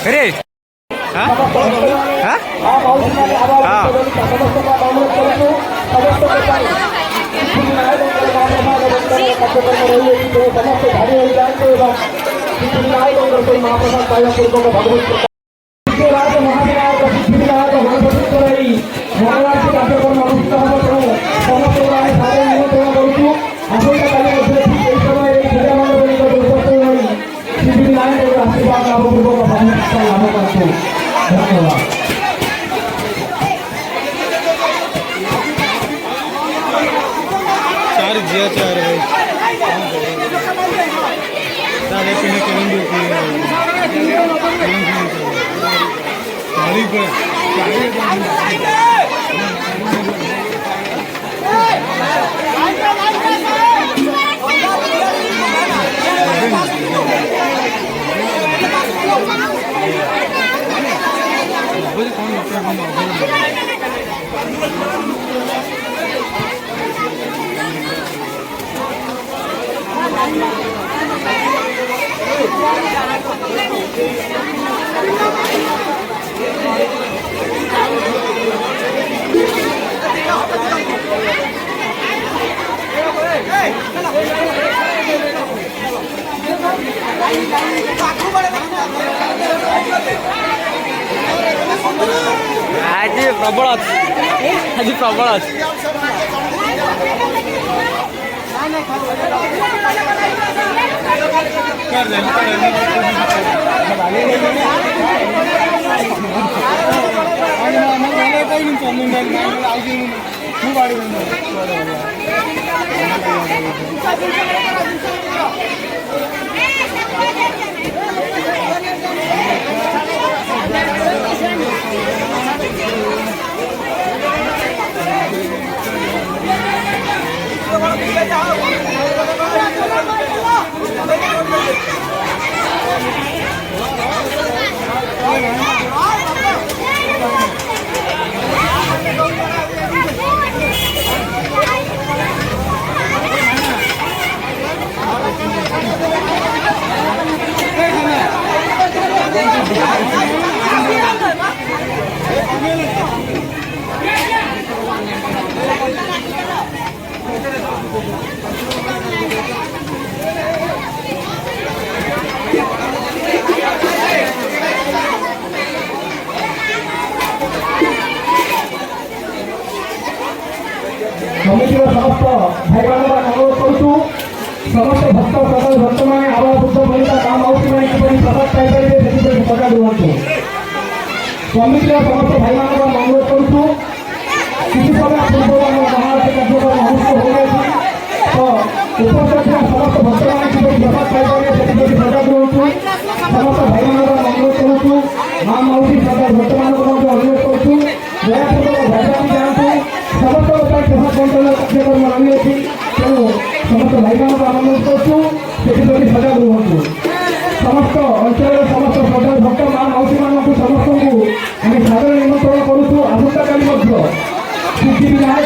अरे हाँ हाँ धन्यवाद। आज प्रबल अच्छी आज प्रबल अच्छी समितिर समस्त भाई मान अनुरोध करूँ समस्त भक्त सकाल भक्त मैंने आवा बुद्ध बलिता काम आउसी मैंने किपरि प्रसाद पाइपारे से सजा दिवंतु समितिर समस्त भाई मान अनुरोध करूँ किसी समय पूर्व महाराज कार्यक्रम अनुष्ठित हो गया तो उपस्थित समस्त भक्त मैंने किपरि प्रसाद पाइपारे से सजा दिवंतु समस्त भाई मान अनुरोध करूँ मां मौसी सकाल भक्त मान अनुरोध करूँ दयापूर्वक भजन जातु समस्त कार्यक्रम रही तेणु समस्त भाई मान अनुरोध करूँ सजा रुहतु समस्त अंचल समस्त श्रद्धा भक्त मां मौसी मानक समस्त को आम सादर निमंत्रण करूँ आसंता काली सिद्धि विनायक